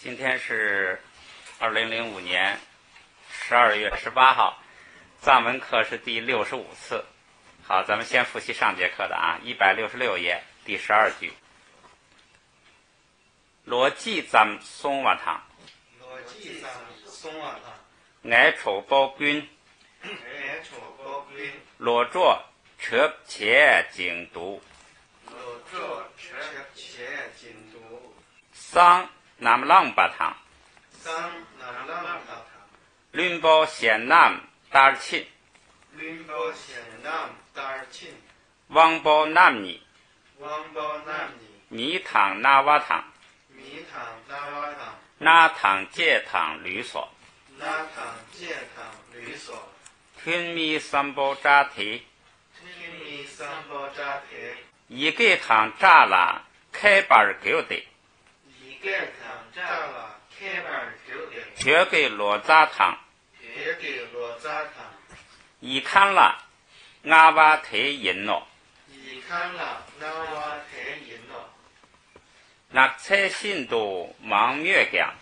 今天是2005年12月18号，藏文课是第65次。好，咱们先复习上节课的166页第12句。罗记咱松瓦堂，罗记咱松瓦堂，爱丑包君，爱丑包君，罗作车切经读，罗作车切经读，桑南浪巴堂，桑南浪巴堂，论包显南达尔钦，论包显南达尔钦，王包南尼，王包南尼，弥堂那瓦堂，弥堂那瓦堂，那堂戒堂律所，那堂戒堂律所，吞弥三包扎提，天弥三包扎提，一个堂扎拉开巴尔狗的，一个堂扎拉开巴尔狗的，绝给罗扎堂，别给罗扎堂，一看了阿瓦特银诺，一看了那瓦太银了，那才信都忙月讲，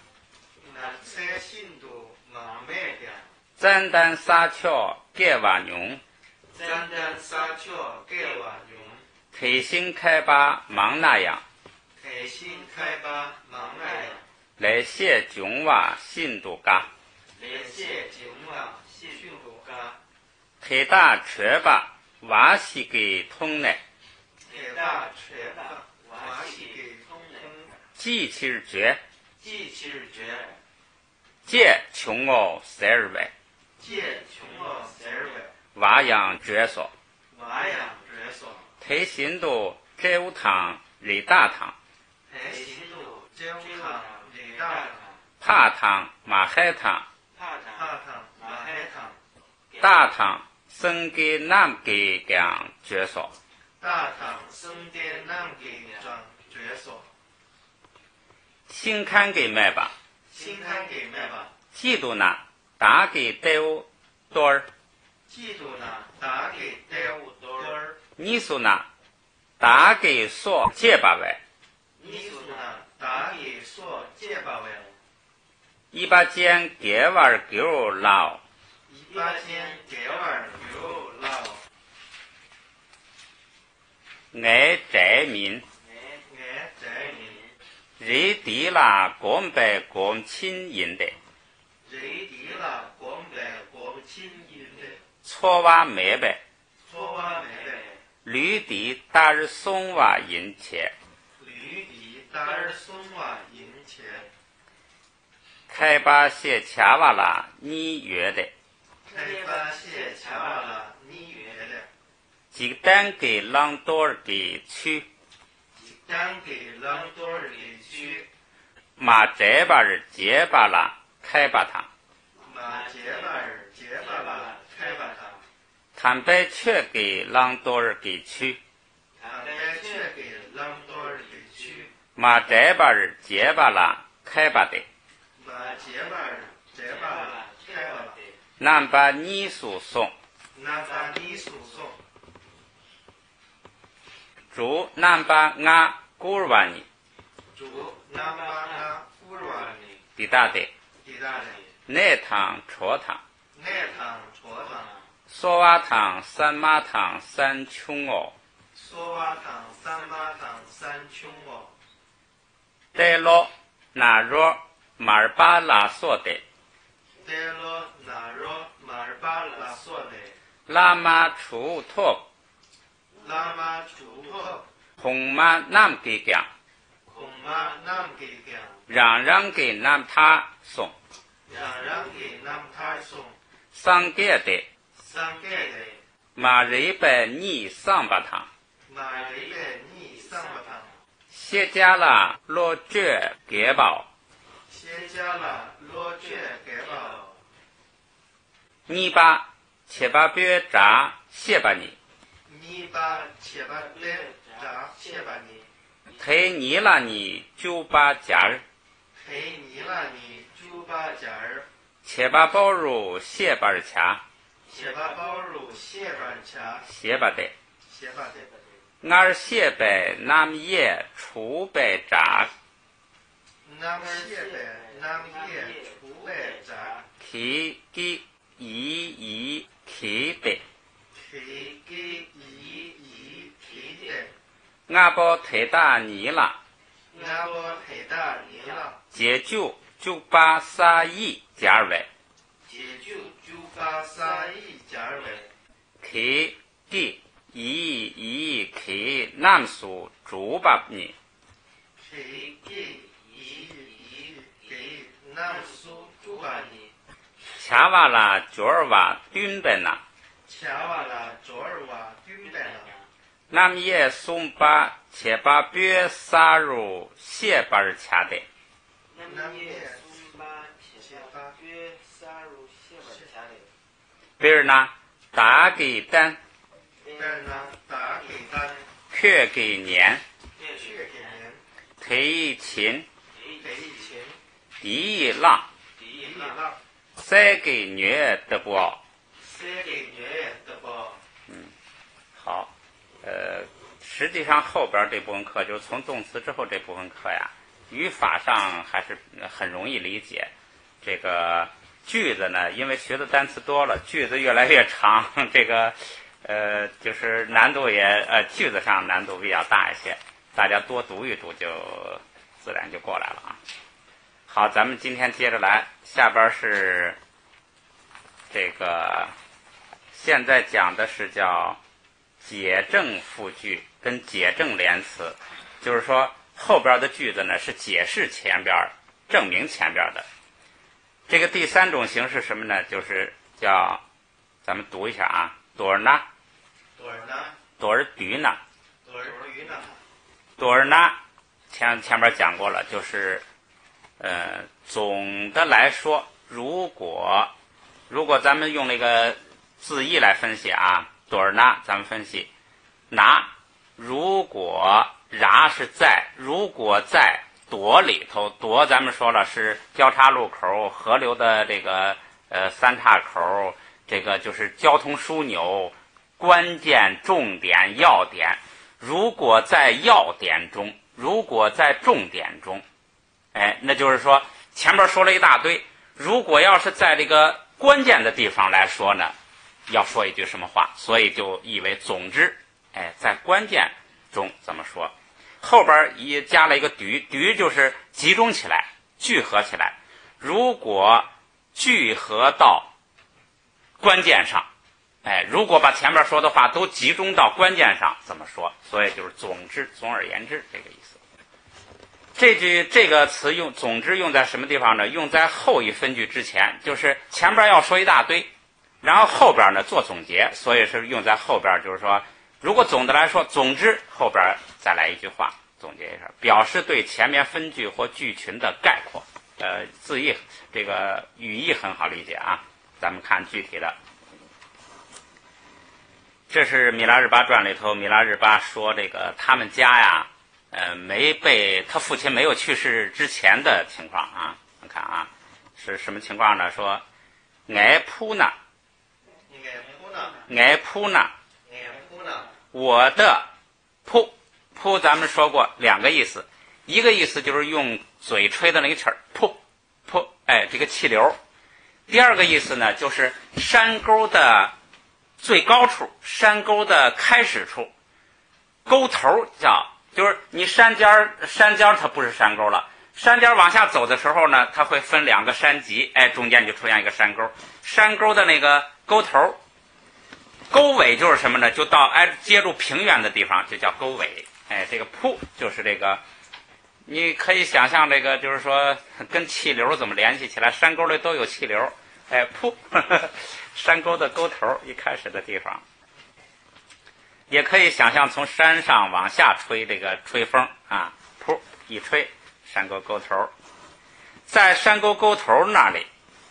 那才信都忙卖的。咱单撒巧盖瓦牛，咱咱撒巧盖瓦用，开心开巴忙那样，开心开巴忙那样，来谢囧瓦信都嘎，来谢景瓦谢训都嘎，开大车巴瓦西给通来，开大车巴瓦西给通来，记起儿绝，记起儿绝，借穷哦塞尔外，借穷了塞尔外，瓦样绝所，瓦样绝所，开心都这屋堂里大堂，开心都这屋堂里大堂，帕堂马海堂，帕堂马海堂，大堂生给南给讲绝所，大堂生的南给张绝所，新看给卖吧，新看给卖吧，记住呢，打给丢多儿，记住呢，打给带五多儿，你说呢，打给说借吧外，你说呢，打给说借吧外，一把剑给娃狗捞，一把剑给娃狗捞，爱宅民，爱宅民，热地啦光白光亲人的，热地啦光白光亲人的，错娃没白，错话没白，绿地大儿松娃银钱，绿地大儿松娃银钱，开把些恰娃啦你约的，开把些恰娃啦你约的，鸡蛋给浪多儿给去，单给浪多儿给去，马这把儿结巴啦开把堂，马结巴儿结巴啦开把堂，坦白却给浪多儿给去，他白却给浪多儿给去，马这把儿结巴啦开把的，马结巴儿结巴啦开把的，南把你诉送，那把你诉讼，主南把俺古儿瓦你，主那把那乌软你，地大的，地大的，内堂戳堂，内堂戳堂，索瓦堂三马堂三穷哦，索瓦堂三马堂三穷哦，带罗那若马尔巴拉索的，带罗那若马尔巴拉索的，拉马出托，拉马出托，红马南给讲，恐马南给讲，让给南他送，让给南他送，上给的，三给的，马瑞拜你上巴堂，马里的你上巴堂，谢家啦罗绝给宝，谢家了罗雀给宝，你把切巴别扎谢吧你，你把切巴来扎谢吧你，推你了你就把家儿，陪你了你猪八家儿，切巴包入谢巴儿卡，切把包入谢板卡，谢巴的，谢把的，俺谢拜南叶出拜扎，那么谢白提给一提的，提给一提的，俺包太大你了，俺我太大你了，解就把啥意加入来，解就把啥意加入来，提给一给南苏主把你，提给一给南苏主把你，恰瓦拉角儿瓦蹲在那，恰瓦拉昨儿瓦丢在了，那么也送把且把别撒入血把儿掐的，那也把且把别撒入血本下的，别人呢打给单，但呢打给单，却给年，却给人，推勤给钱，第一浪，第一浪，再给虐的不好。塞给月的包，好，实际上后边这部分课就是从动词之后这部分课呀，语法上还是很容易理解。这个句子呢，因为学的单词多了，句子越来越长，这个就是难度也句子上难度比较大一些，大家多读一读就自然就过来了啊。好，咱们今天接着来，下边是这个现在讲的是叫解证复句跟解证连词，就是说后边的句子呢是解释前边证明前边的。这个第三种形式什么呢？就是叫咱们读一下啊，多尔纳，多尔呢，多尔驴呢，多尔鱼呢，多尔纳前边讲过了，就是总的来说，如果咱们用那个字义来分析啊，多尔纳咱们分析拿，如果然是在，如果在朵里头，朵咱们说了是交叉路口、河流的这个三岔口，这个就是交通枢纽、关键、重点、要点。如果在要点中，如果在重点中，那就是说前边说了一大堆，如果要是在这个关键的地方来说呢，要说一句什么话，所以就译为总之，在关键中怎么说？后边也加了一个局就是集中起来，聚合起来。如果聚合到关键上，如果把前边说的话都集中到关键上，怎么说？所以就是总之，总而言之这个意思。这个词用总之用在什么地方呢？用在后一分句之前，就是前边要说一大堆，然后后边呢做总结，所以是用在后边，就是说如果总的来说，总之后边再来一句话总结一下，表示对前面分句或句群的概括。字义这个语义很好理解啊，咱们看具体的。这是米拉日巴传里头，米拉日巴说这个他们家呀，没被他父亲没有去世之前的情况啊。你看啊，是什么情况呢？说爱扑呢，爱扑呢，我的扑，咱们说过两个意思，一个意思就是用嘴吹的那个气儿，扑，这个气流。第二个意思呢，就是山沟的最高处，山沟的开始处，沟头就是你山尖它不是山沟了，山尖往下走的时候呢，它会分两个山脊，中间就出现一个山沟，山沟的那个沟头。沟尾就是什么呢？就到接住平原的地方就叫沟尾。这个扑就是这个，你可以想象这个就是说跟气流怎么联系起来，山沟里都有气流。扑，山沟的沟头一开始的地方，也可以想象从山上往下吹这个吹风啊，扑一吹，山沟沟头，在山沟沟头那里，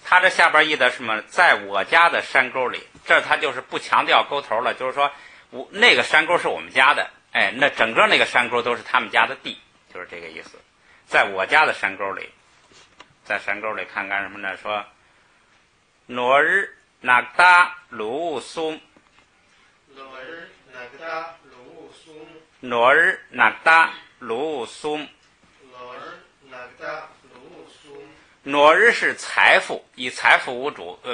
它这下边译的什么？在我家的山沟里，这它就是不强调沟头了，就是说那个山沟是我们家的，那整个那个山沟都是他们家的地，就是这个意思。在我家的山沟里，在山沟里看看什么呢？说诺日那达鲁松，诺日那达鲁松，诺日那达鲁松，诺日那达鲁松，挪日是财富，以财富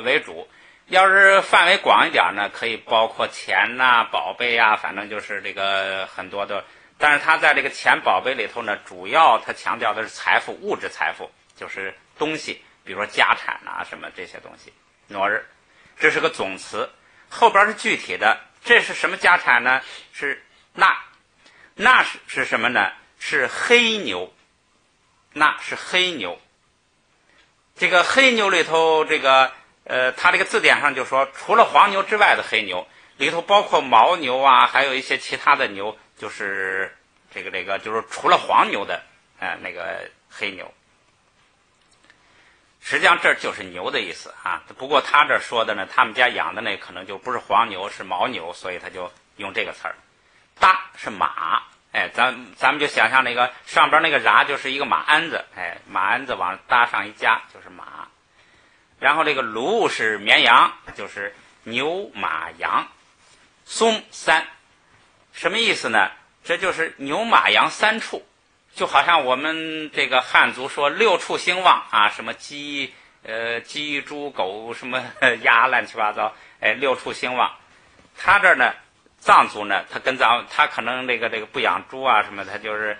为主。要是范围广一点呢，可以包括钱呐、宝贝啊，反正就是这个很多的。但是他在这个钱宝贝里头呢，主要他强调的是财富，物质财富，就是东西，比如说家产啊什么这些东西。挪日，这是个总词，后边是具体的。这是什么家产呢？是纳，纳是什么呢？是黑牛，纳是黑牛。这个黑牛里头，这个它这个字典上就说，除了黄牛之外的黑牛里头包括牦牛啊，还有一些其他的牛，就是这个就是除了黄牛的那个黑牛。实际上这就是牛的意思啊。不过他这说的呢，他们家养的那可能就不是黄牛，是牦牛，所以他就用这个词儿。搭是马，咱们就想象那个上边那个瓡就是一个马鞍子，马鞍子往搭上一加就是马。然后这个卢是绵羊，就是牛马羊。松三，什么意思呢？这就是牛马羊三畜，就好像我们这个汉族说六畜兴旺啊，什么鸡猪狗什么鸭乱七八糟，六畜兴旺。他这儿呢，藏族呢，他可能这个不养猪啊什么，他就是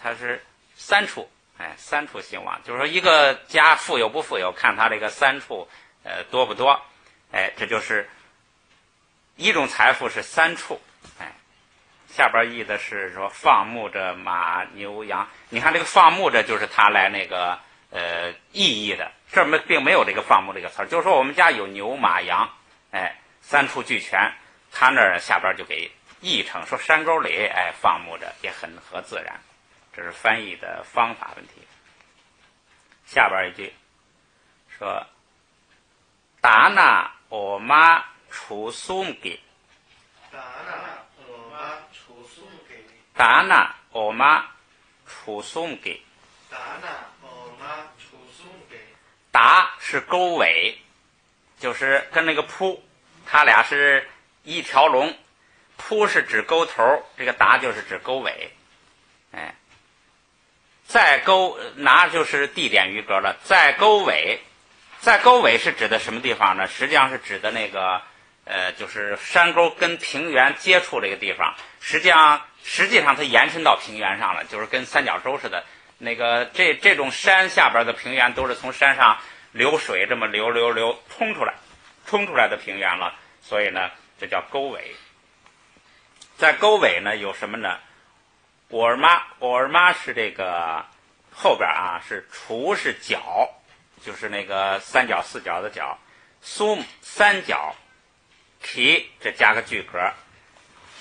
他是三畜，三畜兴旺，就是说一个家富有不富有，看他这个三畜多不多，这就是一种财富是三畜，下边译的是说放牧着马牛羊。你看这个放牧着就是他来那个意义的，这并没有这个放牧这个词儿，就是说我们家有牛马羊，三畜俱全。他那儿下边就给译成说山沟里放牧着，也很合自然。这是翻译的方法问题。下边一句说达那我妈出松给，达那我妈出松给，达那我妈出松给，达那我妈出松给。达是沟尾，就是跟那个扑，他俩是一条龙。扑是指沟头，这个达就是指沟尾。在沟拿就是地点余格了。在沟尾，在沟尾是指的什么地方呢？实际上是指的那个就是山沟跟平原接触这个地方。实际上它延伸到平原上了，就是跟三角洲似的。那个这种山下边的平原都是从山上流水这么流冲出来的平原了，所以呢这叫沟尾。在沟尾呢有什么呢？我儿妈是这个后边啊，是除是角，就是那个三角四角的角，苏三角 k 这加个句格。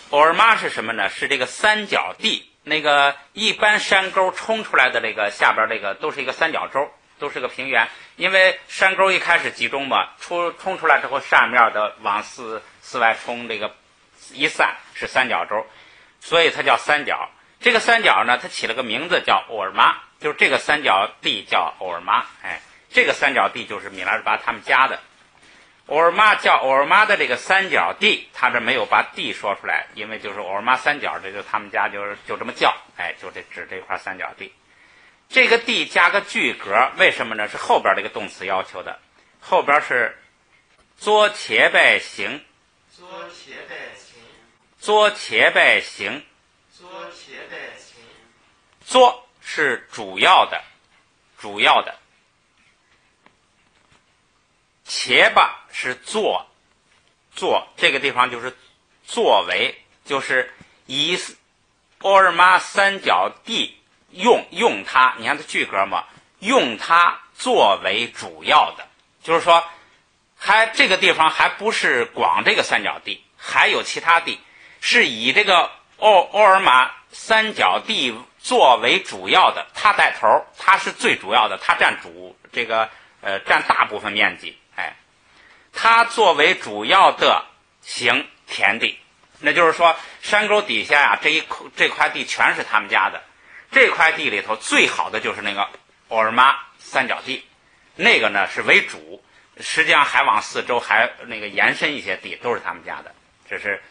我儿妈是什么呢？是这个三角地，那个一般山沟冲出来的这个下边这个都是一个三角洲，都是个平原。因为山沟一开始集中嘛，冲出来之后上面的往四外冲，这个一散是三角洲，所以它叫三角。这个三角呢，它起了个名字叫欧尔妈，就是这个三角地叫欧尔妈。这个三角地就是米拉日巴他们家的。欧尔妈叫欧尔妈的这个三角地，他这没有把地说出来，因为就是欧尔妈三角，这就他们家就这么叫，就指这块三角地。这个地加个句格，为什么呢？是后边这个动词要求的，后边是作且拜行，作且拜行，作且拜行。作且拜行。作是主要的，且吧是做，这个地方就是作为，就是以欧尔妈三角地用它，你看它句格嘛，用它作为主要的，就是说这个地方还不是光这个三角地，还有其他地，是以这个欧尔玛三角地作为主要的，它带头，它是最主要的，它占占大部分面积，它作为主要的行田地，那就是说山沟底下呀，这块地全是他们家的，这块地里头最好的就是那个欧尔玛三角地，那个呢是为主，实际上还往四周还那个延伸一些地，都是他们家的，这是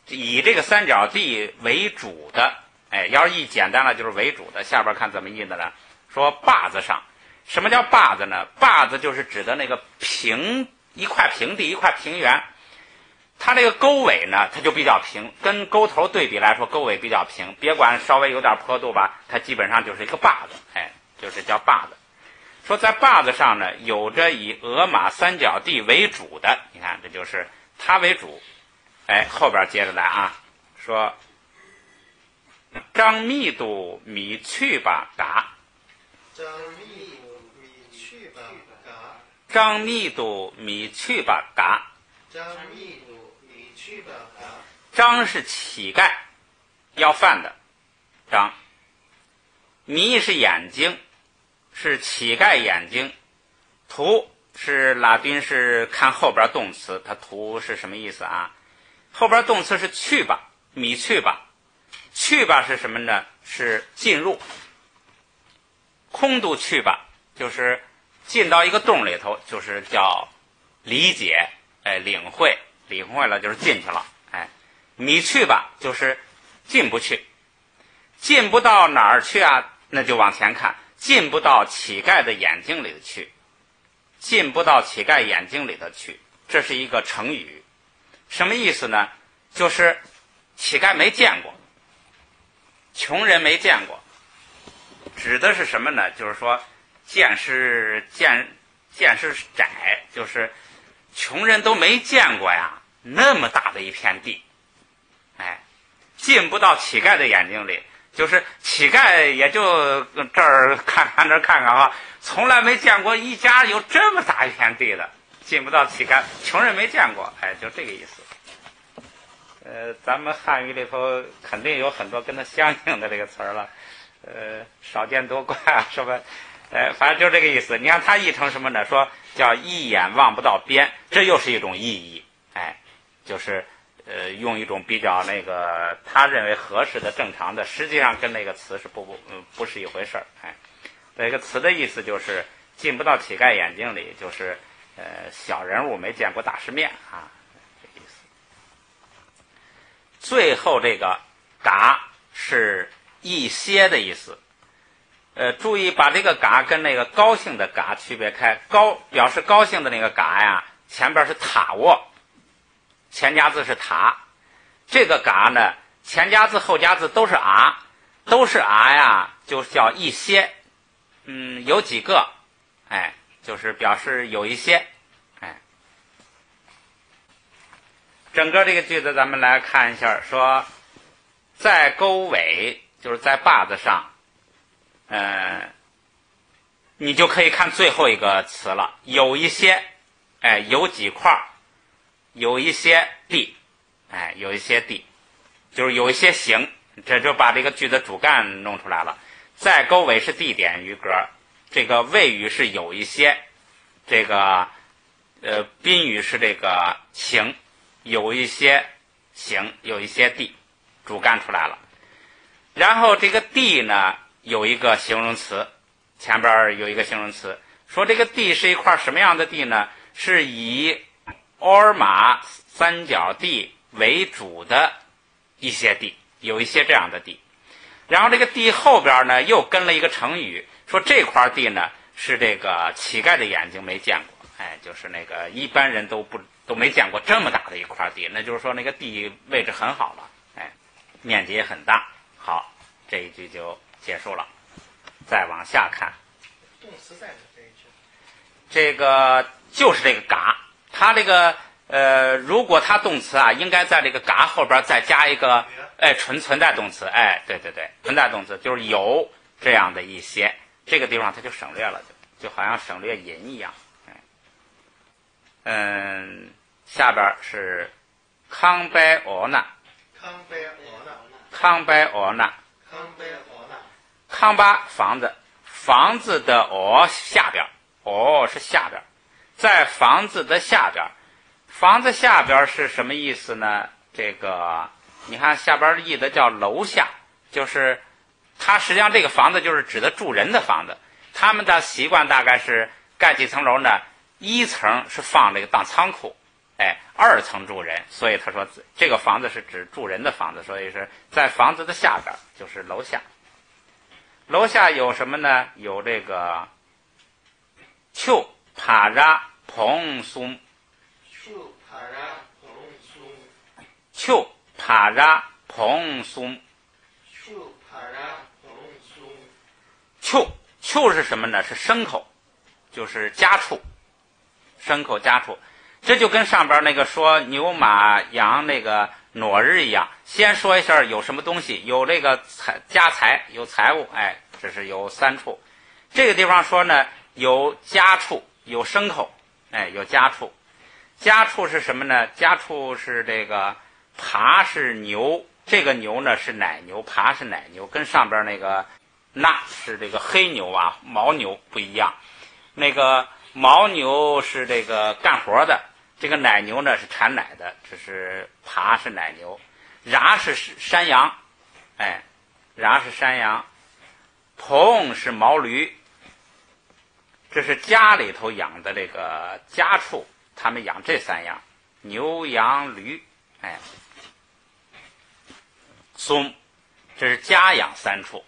以这个三角地为主的。要是译简单了就是为主的。下边看怎么译的呢？说坝子上，什么叫坝子呢？坝子就是指的那个一块平地，一块平原。它这个沟尾呢，它就比较平，跟沟头对比来说，沟尾比较平，别管稍微有点坡度吧，它基本上就是一个坝子，就是叫坝子。说在坝子上呢，有着以俄马三角地为主的，你看这就是它为主。后边接着来啊，说张密度米去吧嘎，张密度米去吧嘎，张是乞丐要饭的张，迷是眼睛，是乞丐眼睛，图是拉丁是看后边动词，它图是什么意思啊？后边动词是去吧，米去吧，去吧是什么呢？是进入，空度去吧就是进到一个洞里头，就是叫理解，领会了就是进去了，米去吧就是进不去，进不到哪儿去啊？那就往前看，进不到乞丐的眼睛里去，进不到乞丐眼睛里的去，这是一个成语。什么意思呢？就是乞丐没见过，穷人没见过，指的是什么呢？就是说见识窄，就是穷人都没见过呀，那么大的一片地，进不到乞丐的眼睛里，就是乞丐也就这儿看看那儿看看啊，从来没见过一家有这么大一片地的，进不到乞丐，穷人没见过，就这个意思。咱们汉语里头肯定有很多跟它相应的这个词儿了，少见多怪啊，什么，反正就这个意思。你看它译成什么呢？说叫一眼望不到边，这又是一种意义，就是用一种比较那个他认为合适的正常的，实际上跟那个词是不是一回事儿，这个词的意思就是进不到乞丐眼睛里，就是小人物没见过大世面啊。最后这个嘎是一些的意思，注意把这个嘎跟那个高兴的嘎区别开。表示高兴的那个嘎呀，前边是塔卧，前加字是塔，这个嘎呢，前加字后加字都是啊呀，就叫一些，有几个，就是表示有一些，整个这个句子咱们来看一下，说在沟尾就是在坝子上，你就可以看最后一个词了，有一些，有几块，有一些地，有一些地，就是有一些形，这就把这个句子主干弄出来了。在沟尾是地点余格，这个谓语是有一些，这个宾语是这个形。有一些形，有一些地，主干出来了。然后这个地呢，有一个形容词，前边有一个形容词，说这个地是一块什么样的地呢？是以欧尔马三角地为主的一些地，有一些这样的地。然后这个地后边呢，又跟了一个成语，说这块地呢是这个乞丐的眼睛没见过，就是那个一般人都没见过这么大的一块地，那就是说那个地位置很好了，面积也很大。好，这一句就结束了。再往下看，动词在哪这一句？这个就是这个嘎，它这个如果它动词啊，应该在这个嘎后边再加一个存在动词，对，存在动词就是有这样的一些，这个地方它就省略了，就好像省略引一样。下边是康拜俄纳，康巴房子，房子的下边，是下边，在房子的下边，房子下边是什么意思呢？这个你看下边译的叫楼下，就是它实际上这个房子就是指的住人的房子，他们的习惯大概是盖几层楼呢？一层是放这个当仓库，二层住人，所以他说这个房子是指住人的房子，所以是在房子的下边，就是楼下。楼下有什么呢？有这个丘帕拉蓬松，丘帕拉蓬松，丘帕拉蓬松，丘帕拉蓬松，丘是什么呢？是牲口，就是家畜，牲口家畜。这就跟上边那个说牛马羊那个傩日一样，先说一下有什么东西，有这个家财，有财物，哎，这是有三处。这个地方说呢，有家畜，有牲口，哎，有家畜。家畜是什么呢？家畜是这个爬是牛，这个牛呢是奶牛，爬是奶牛，跟上边那个那是这个黑牛啊，牦牛不一样。那个牦牛是这个干活的，这个奶牛呢是产奶的，这是爬是奶牛。犟是山羊，哎，犟是山羊。蓬是毛驴，这是家里头养的这个家畜，他们养这三样，牛羊驴，哎。松，这是家养三畜，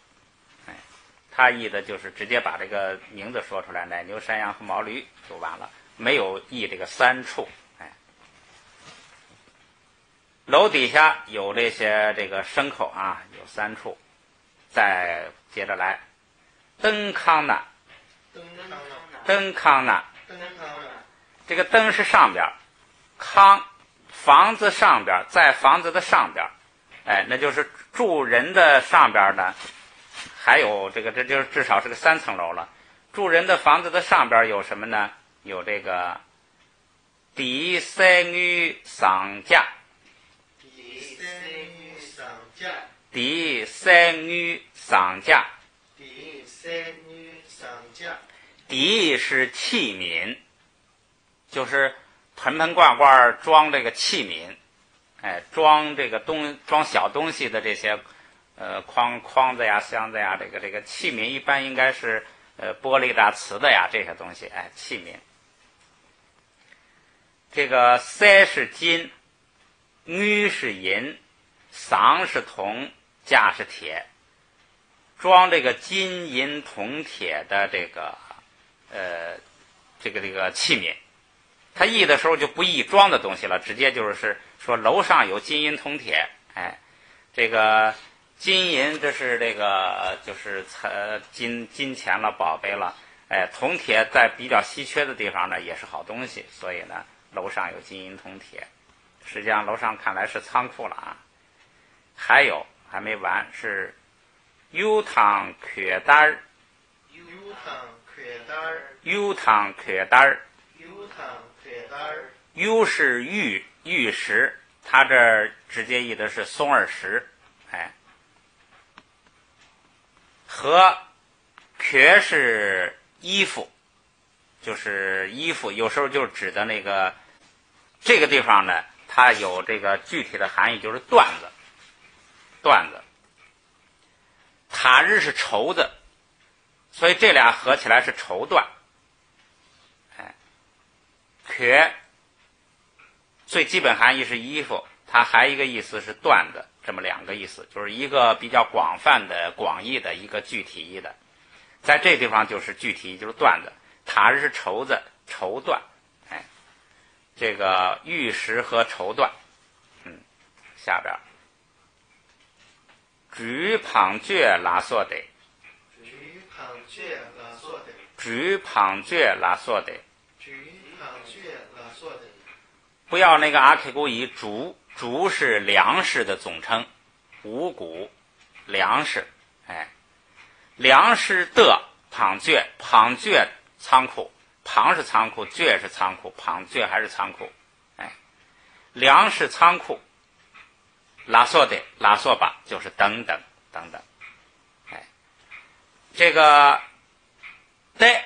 哎，他译的就是直接把这个名字说出来，奶牛山羊和毛驴就完了，没有译这个三畜，哎。楼底下有这些这个牲口啊，有三处，再接着来，灯康呢，灯康呢，这个灯是上边，康房子上边，在房子的上边，哎，那就是住人的上边呢，还有这个，这就是至少是个3层楼了。住人的房子的上边有什么呢？有这个第三女上架，第三女上架，第是器皿，就是盆盆罐罐装这个器皿，哎，装这个装小东西的这些筐子呀、箱子呀，这个器皿一般应该是玻璃的、瓷的呀这些东西，哎，器皿。这个三是金，女是银，桑是铜，架是铁，装这个金银铜铁的这个器皿。他译的时候就不译装的东西了，直接就是说楼上有金银铜铁，哎，这个金银这是这个就是金钱了，宝贝了，哎，铜铁在比较稀缺的地方呢也是好东西，所以呢楼上有金银铜铁。实际上楼上看来是仓库了啊。还有还没完，是油汤缺单儿，油汤缺单儿，油是玉石，它这儿直接译的是松耳石，哎。和缺是衣服，就是衣服，有时候就指的那个这个地方呢，它有这个具体的含义，就是缎子。塔日是绸子，所以这俩合起来是绸缎。哎，缺最基本含义是衣服，它还一个意思是缎子，这么两个意思，就是一个比较广泛的广义的，一个具体义的。在这地方就是具体，就是缎子。塔日是绸子，绸缎，哎，这个玉石和绸缎。下边举旁撅拉索得，举旁撅拉索得，不要那个阿 K 古语竹是粮食的总称，五谷粮食，哎，粮食的旁撅仓库，旁是仓库，撅是仓库，旁撅还是仓库，哎，粮食仓库。拉索的拉索吧，就是等等，哎，这个呆，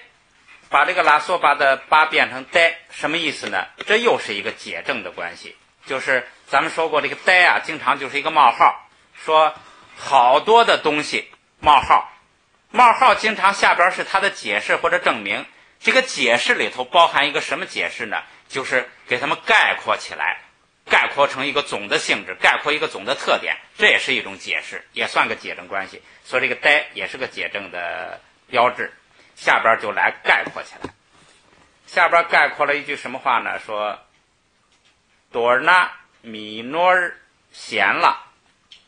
把这个拉索吧的吧变成呆，什么意思呢？这又是一个解证的关系，就是咱们说过这个呆啊，经常就是一个冒号，说好多的东西冒号经常下边是它的解释或者证明，这个解释里头包含一个什么解释呢？就是给它们概括起来。概括成一个总的性质，概括一个总的特点，这也是一种解释，也算个解证关系。所以这个呆也是个解证的标志，下边就来概括起来。下边概括了一句什么话呢？说朵儿呢米诺儿闲了，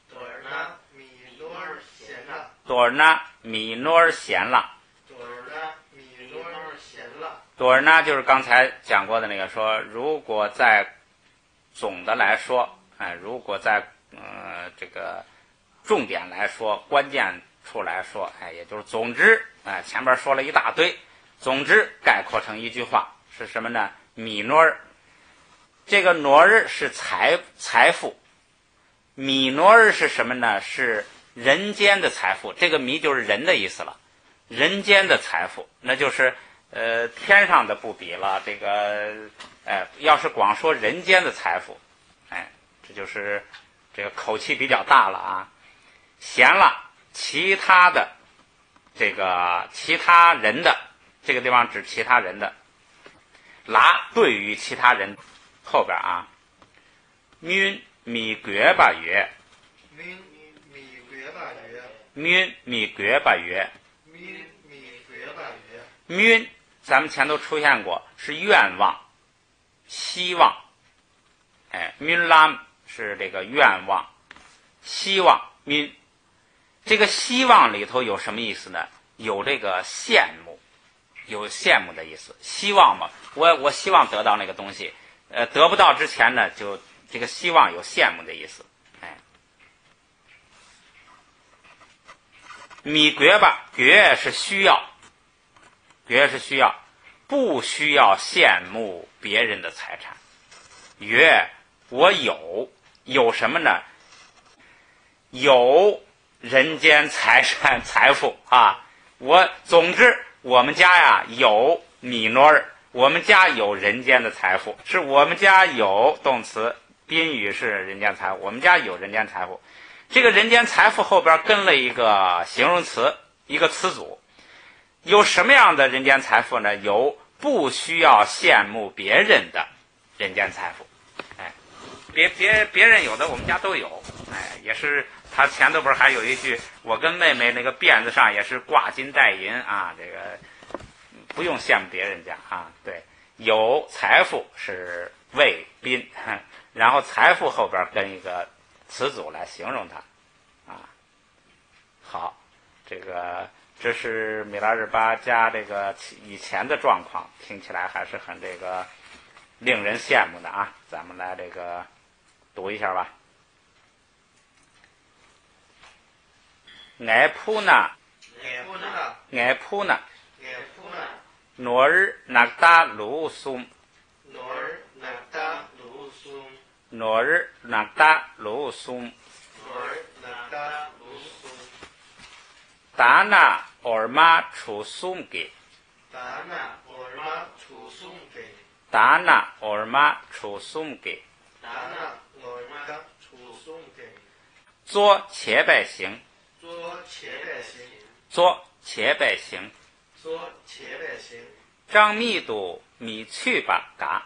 朵儿呢米诺儿闲了，朵儿呢米诺儿闲了。朵儿呢米诺儿闲了。朵儿呢就是刚才讲过的那个，说如果在总的来说，如果在这个重点来说，关键处来说，也就是总之，前边说了一大堆，总之概括成一句话是什么呢？米诺儿，这个诺儿是财富，米诺儿是什么呢？是人间的财富。这个米就是人的意思了，人间的财富，那就是天上的不比了。这个要是光说人间的财富，这就是这个口气比较大了啊。闲了，其他的这个其他人的，这个地方指其他人的，拉对于其他人后边啊，min米괴吧曰， min米괴吧曰， min米괴吧曰， min米괴吧曰， min咱们前头出现过，是愿望、希望。min lam 是这个愿望、希望。min 这个希望里头有什么意思呢？有这个羡慕，有羡慕的意思。希望嘛，我希望得到那个东西，得不到之前呢，就这个希望有羡慕的意思。米괴吧，괴是需要，괴是需要，不需要羡慕别人的财产。曰我有什么呢？有人间财产财富啊！总之我们家呀有米诺儿，我们家有人间的财富，是我们家有动词宾语是人间财富，我们家有人间财富。这个人间财富后边跟了一个形容词，一个词组。有什么样的人间财富呢？有不需要羡慕别人的人间财富。别人有的我们家都有。也是他前头不是还有一句，我跟妹妹那个辫子上也是挂金戴银啊，这个不用羡慕别人家啊。对，有财富是谓宾，然后财富后边跟一个词组来形容它啊。好，这是米拉日巴加这个以前的状况，听起来还是很这个令人羡慕的啊。咱们来这个读一下吧。爱扑呢，爱扑呢，诺儿那达鲁松，诺儿那达鲁松，达那尔玛出松给，达那尔玛出松给，做且拜行。做且拜行，张密度米去吧嘎，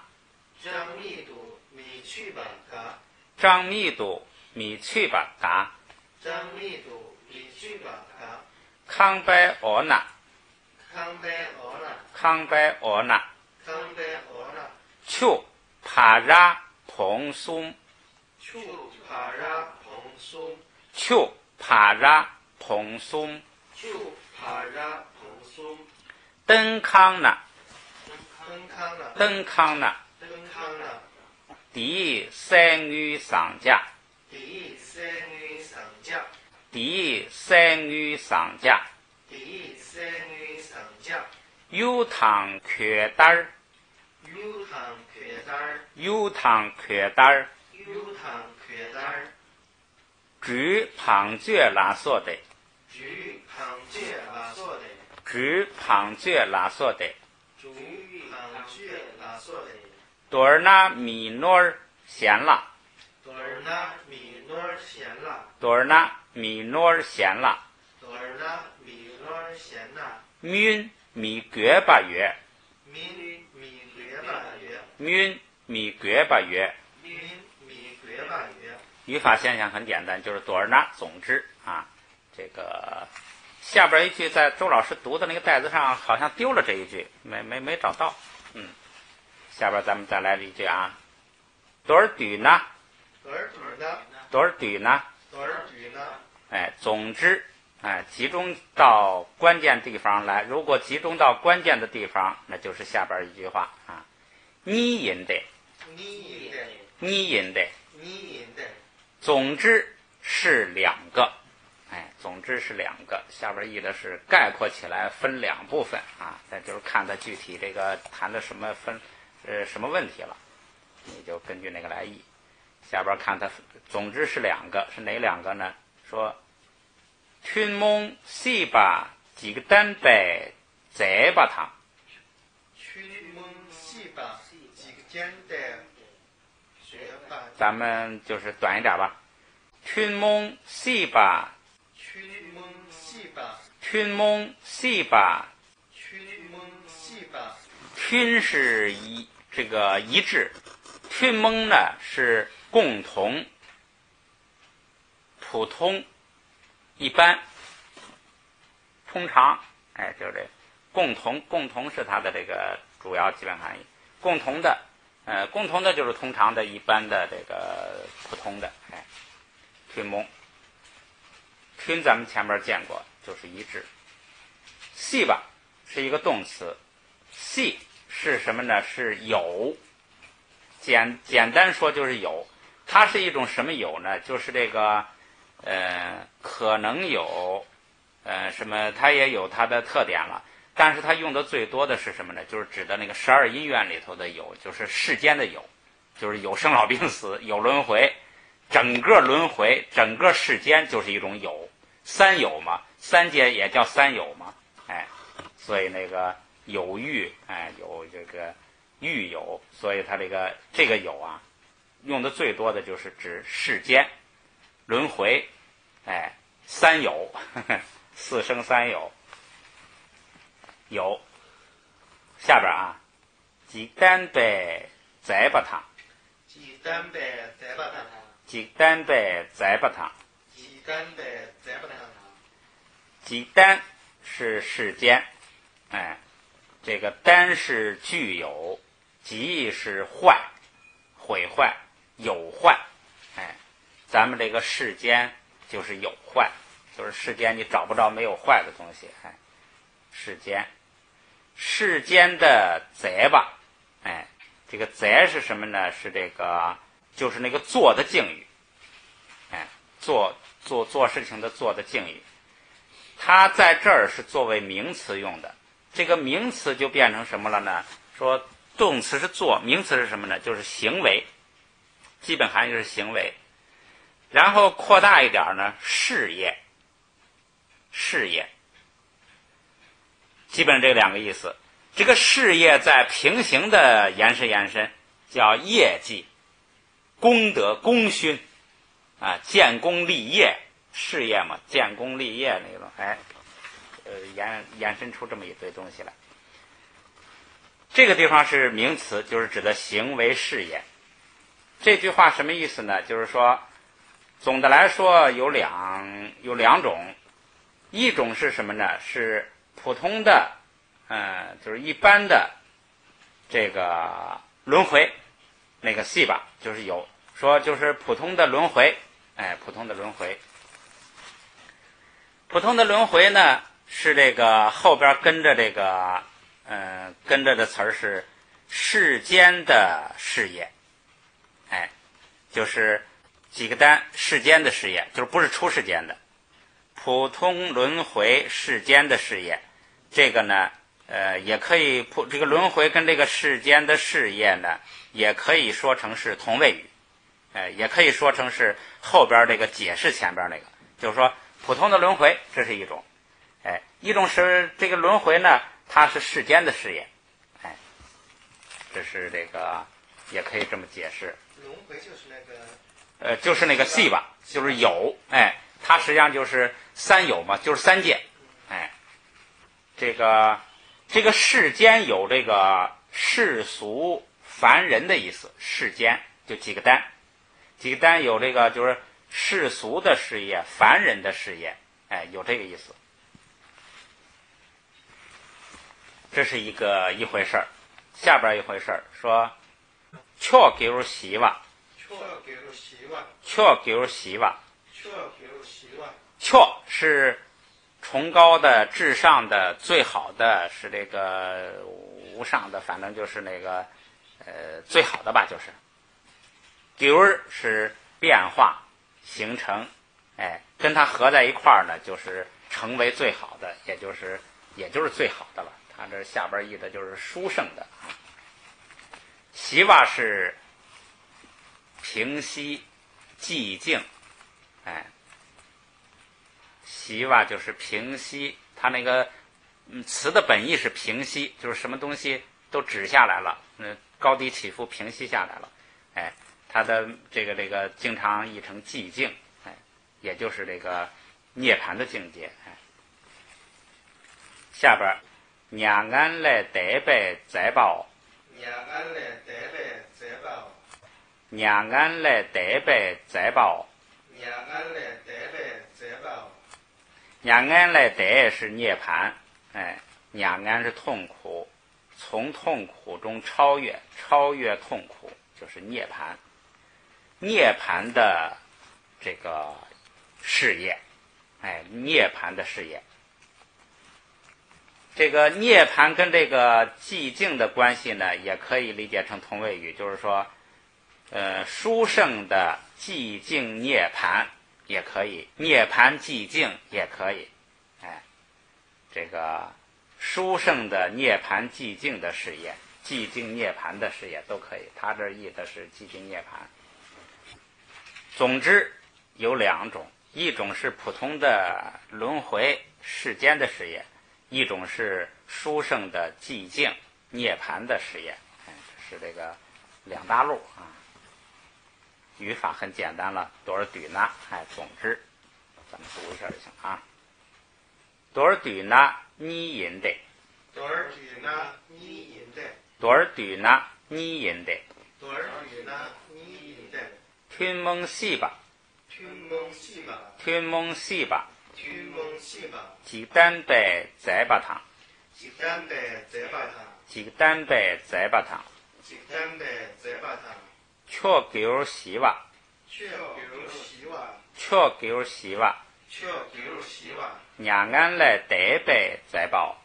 张密度米去吧嘎，康拜俄那，丘帕拉蓬松，丘帕拉蓬松，登康呢，第三语上架，有堂缺单儿，举旁觉拉索的，朵儿那米诺儿闲了，min米괴吧曰，语法现象很简单，就是朵儿那总之啊。这个下边一句在周老师读的那个袋子上好像丢了这一句，没找到下边咱们再来一句啊，多尔举呢，多尔举呢，多尔举呢，多尔举呢，哎，总之，哎，集中到关键地方来。如果集中到关键的地方，那就是下边一句话啊，你引的，你引的，你引的，你引的，总之是两个，哎，总之是两个。下边译的是概括起来分两部分啊，那就是看它具体这个谈的什么什么问题了，你就根据那个来译。下边看它总之是两个，是哪两个呢？说춘몽씨바几个单北再把它춘몽 씨바几个简单学吧，咱们就是短一点吧。춘몽 씨바 춘몽 씨바 춘몽 씨바 춘몽 씨바 춘是这个一致，춘몽呢是共同、普通、一般、通常，哎，就是这共同是它的这个主要基本含义。共同的就是通常的、一般的、这个普通的，哎，춘몽 춘咱们前面见过，就是一致。系吧是一个动词，系是什么呢？是有，简单说就是有。它是一种什么有呢？就是这个可能有什么，它也有它的特点了。但是它用的最多的是什么呢？就是指的那个12因缘里头的有，就是世间的有，就是有生老病死，有轮回，整个轮回，整个世间就是一种有，三有嘛，三界也叫三有嘛，哎，所以那个有欲，哎，有这个欲有，所以它这个有啊，用的最多的就是指世间、轮回，哎，三有，四生三有。有，下边啊，几单呗再把它，几单呗再把它，几单呗再把它，几单呗再把它，几单是世间，哎，这个单是具有，几是坏，毁坏，有坏，哎，咱们这个世间就是有坏，就是世间你找不着没有坏的东西，哎，世间的贼吧，哎，这个贼是什么呢？是这个，就是那个做的境遇，哎，做事情的做的境遇，它在这儿是作为名词用的。这个名词就变成什么了呢？说动词是做，名词是什么呢？就是行为，基本含义是行为。然后扩大一点呢，事业，基本这两个意思。这个事业在平行的延伸，叫业绩、功德、功勋啊，建功立业，事业嘛，建功立业那种，哎，延伸出这么一堆东西来。这个地方是名词，就是指的行为事业。这句话什么意思呢？就是说，总的来说有两种，一种是什么呢？是普通的，就是一般的这个轮回，那个系吧，就是有说就是普通的轮回，哎，普通的轮回呢是这个后边跟着这个，跟着的词儿是世间的事业，哎，就是几个单世间的事业，就是不是出世间的。普通轮回世间的事业，这个呢，也可以这个轮回跟这个世间的事业呢，也可以说成是同位语，也可以说成是后边这个解释前边那个，就是说普通的轮回这是一种，哎，一种是这个轮回呢，它是世间的事业，哎，这是这个也可以这么解释。轮回就是那个，就是那个系吧，就是有，哎。它实际上就是三有嘛，就是三界，哎，这个世间有这个世俗凡人的意思，世间就几个单有这个就是世俗的事业，凡人的事业，哎，有这个意思。这是一回事儿。下边一回事儿，说瞧狗媳妇，瞧狗媳妇，瞧狗媳妇，瞧狗媳妇，瞧是崇高的、至上的、最好的，是这个无上的，反正就是那个最好的吧，就是。狗是变化形成，跟它合在一块儿呢，就是成为最好的，也就是最好的了。它这下边译的就是殊胜的啊。媳妇是平息寂静，媳妇就是平息，它那个词的本意是平息，就是什么东西都止下来了，高低起伏平息下来了，它的这个经常译成寂静，也就是这个涅槃的境界，下边娘俺来代拜再报，娘俺来代拜再报，娘俺来代拜再报，娘俺来代拜再报，娘俺来代是涅槃，娘俺是痛苦，从痛苦中超越痛苦就是涅槃，涅槃的这个事业，涅槃的事业。这个涅槃跟这个寂静的关系呢，也可以理解成同位语，就是说，殊胜的寂静涅槃也可以，涅槃寂静也可以，这个殊胜的涅槃寂静的事业，寂静涅槃的事业都可以。他这译的是寂静涅槃。总之有两种，一种是普通的轮回世间的事业，一种是殊胜的寂静涅槃的事业，这是这个两大路啊。语法很简单了，多尔怼呢，总之咱们读一下就行啊。多尔怼呢，你引的；多尔怼呢，你引的；多尔怼呢，你引的；多尔怼呢，你引的；天蒙西吧，天蒙西吧，天蒙西吧，天蒙西吧，鸡蛋白在巴汤，鸡蛋白在巴汤，鸡蛋白在巴汤，鸡蛋白在巴汤，瞧狗媳妇，瞧狗媳妇，瞧狗媳妇，瞧狗媳妇，娘俺来代拜再报，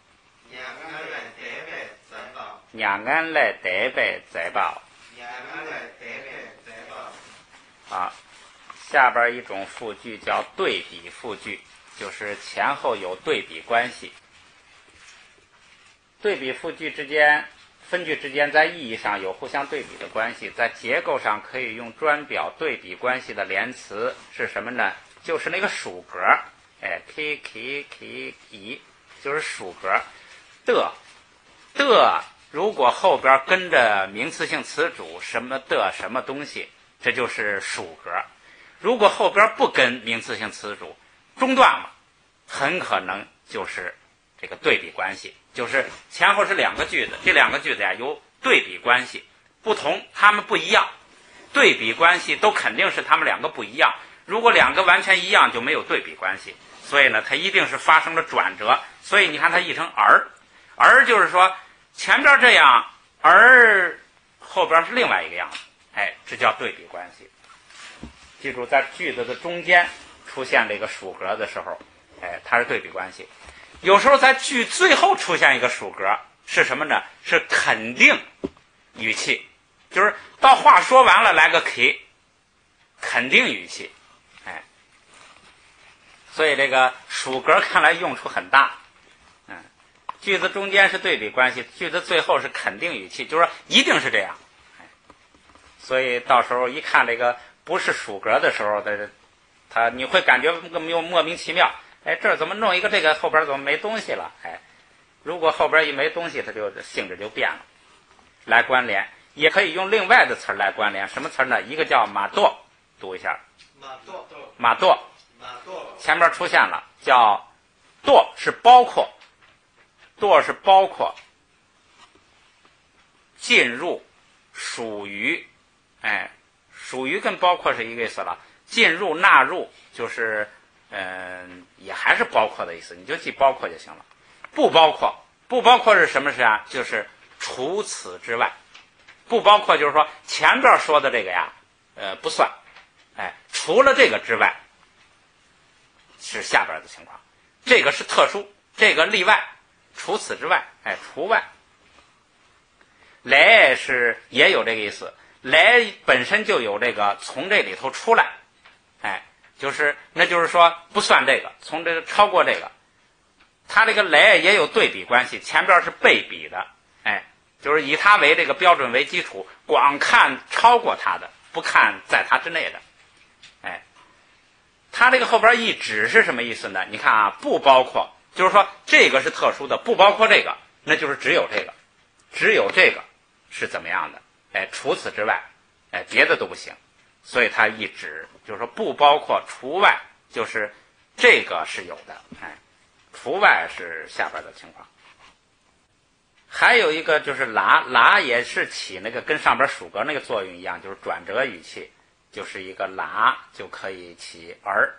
娘俺来代拜再报，娘俺来代拜再报。娘俺来代拜再报。啊，下边一种复句叫对比复句，就是前后有对比关系。对比复句之间、分句之间在意义上有互相对比的关系，在结构上可以用专表对比关系的连词是什么呢？就是那个属格，k k k i 就是属格的，如果后边跟着名词性词主什么的什么东西，这就是属格。如果后边不跟名词性词主，中断了，很可能就是这个对比关系，就是前后是两个句子，这两个句子呀有对比关系，不同，它们不一样，对比关系都肯定是它们两个不一样。如果两个完全一样，就没有对比关系。所以呢，它一定是发生了转折。所以你看它译成而就是说前边这样，而后边是另外一个样子，这叫对比关系。记住，在句子的中间出现这个属格的时候，它是对比关系。有时候在句最后出现一个属格，是什么呢？是肯定语气，就是到话说完了来个 k， 肯定语气，所以这个属格看来用处很大。句子中间是对比关系，句子最后是肯定语气，就是说一定是这样。所以到时候一看这个不是属格的时候的，你会感觉莫名其妙。这儿怎么弄一个这个，后边怎么没东西了？如果后边一没东西，它就性质就变了。来关联，也可以用另外的词儿来关联。什么词儿呢？一个叫马舵，读一下。马舵，前面出现了，叫舵是包括，舵是包括，进入，属于，属于跟包括是一个意思了。进入、纳入就是也还是包括的意思，你就记包括就行了。不包括是什么事啊？就是除此之外，不包括就是说前边说的这个呀，不算，除了这个之外，是下边的情况，这个是特殊，这个例外，除此之外，除外。来是也有这个意思，来本身就有这个从这里头出来，那就是说不算这个，从这个超过这个，它这个来也有对比关系，前边是被比的，就是以它为这个标准为基础，光看超过它的，不看在它之内的，它这个后边一指是什么意思呢？你看啊，不包括，就是说这个是特殊的，不包括这个，那就是只有这个，只有这个是怎么样的？除此之外，别的都不行。所以它一指就是说不包括除外，就是这个是有的，除外是下边的情况。还有一个就是拉也是起那个跟上边属格那个作用一样，就是转折语气，就是一个拉就可以起儿。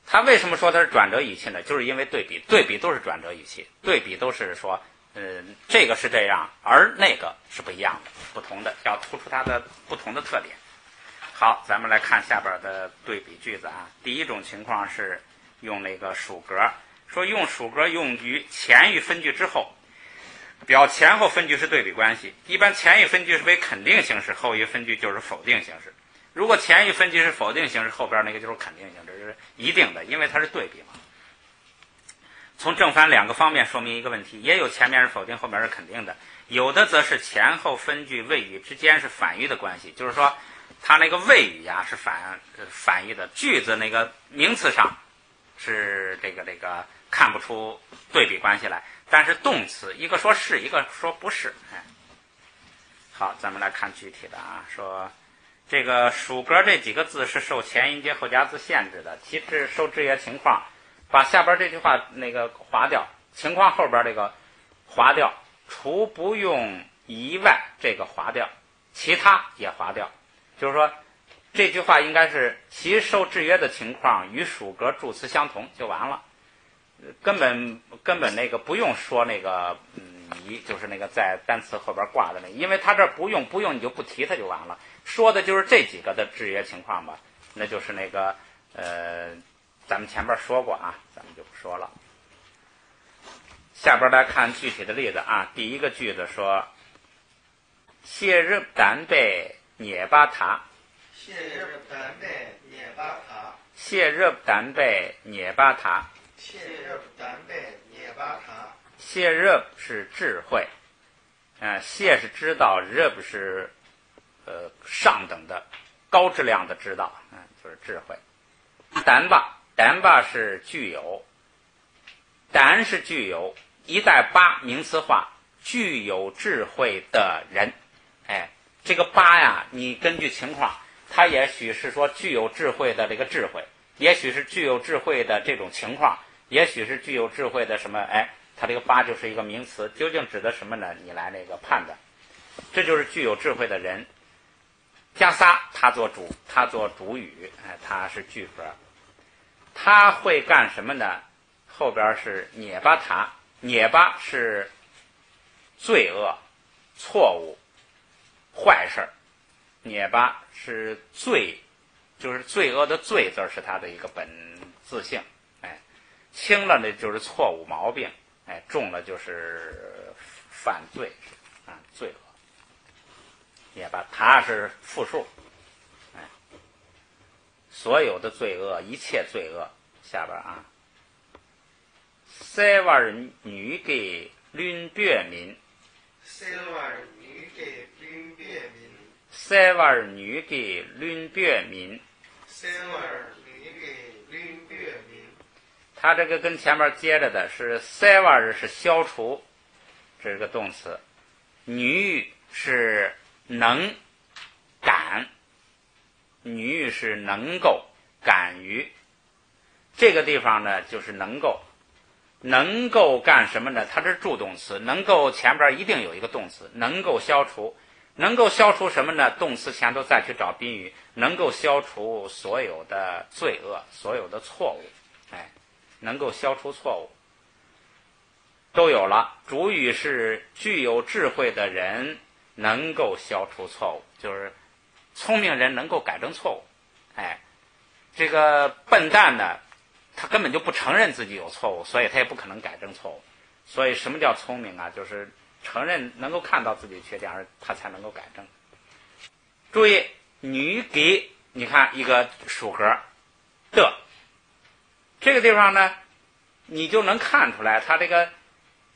他为什么说它是转折语气呢？就是因为对比都是转折语气，对比都是说这个是这样，而那个是不一样的，不同的，要突出它的不同的特点。好，咱们来看下边的对比句子啊。第一种情况是用那个属格，说用属格用于前一分句之后，表前后分句是对比关系。一般前一分句是为肯定形式，后一分句就是否定形式。如果前一分句是否定形式，后边那个就是肯定形式，是一定的，因为它是对比嘛。从正反两个方面说明一个问题，也有前面是否定，后面是肯定的，有的则是前后分句谓语之间是反义的关系，就是说它那个谓语呀是反义的，句子那个名词上是这个看不出对比关系来，但是动词一个说是，一个说不是。好，咱们来看具体的啊，说这个属格这几个字是受前音节后加字限制的，其次受制约情况，把下边这句话那个划掉，情况后边这个划掉，除不用以外这个划掉，其他也划掉。就是说这句话应该是其受制约的情况与属格助词相同就完了，根本那个不用说那个就是那个在单词后边挂的那个，因为他这不用你就不提它就完了，说的就是这几个的制约情况吧，那就是那个咱们前边说过啊，咱们就不说了。下边来看具体的例子啊。第一个句子说谢日丹贝涅巴塔，谢日丹贝涅巴塔，谢日丹贝涅巴塔，谢日丹贝涅巴塔。谢日是智慧，谢是知道，日是上等的高质量的知道，就是智慧。丹巴是具有，丹是具有，一带巴名词化，具有智慧的人。这个巴呀，你根据情况，它也许是说具有智慧的这个智慧，也许是具有智慧的这种情况，也许是具有智慧的什么，它这个巴就是一个名词，究竟指的什么呢？你来那个判断。这就是具有智慧的人。加撒他做主语，他是句格。他会干什么呢？后边是涅巴塔，涅巴是罪恶、错误、坏事，涅巴是罪，就是罪恶的罪字是它的一个本字性，轻了呢就是错误毛病，重了就是犯罪啊，罪恶。涅巴塔是复数，所有的罪恶，一切罪恶。下边啊，塞瓦尔女给伦别民，塞瓦尔女给伦别民，塞瓦尔女给伦别民，塞瓦尔女给伦别民。它这个跟前面接着的是塞瓦尔是消除，这是个动词，女是能敢，女是能够敢于。这个地方呢就是能够干什么呢？它是助动词，能够前边一定有一个动词，能够消除什么呢？动词前头再去找宾语，能够消除所有的罪恶，所有的错误，能够消除错误。都有了。主语是具有智慧的人能够消除错误，就是聪明人能够改正错误。这个笨蛋呢，他根本就不承认自己有错误，所以他也不可能改正错误。所以什么叫聪明啊？就是承认能够看到自己的缺点，而他才能够改正。注意女给，你看一个属格的这个地方呢，你就能看出来他这个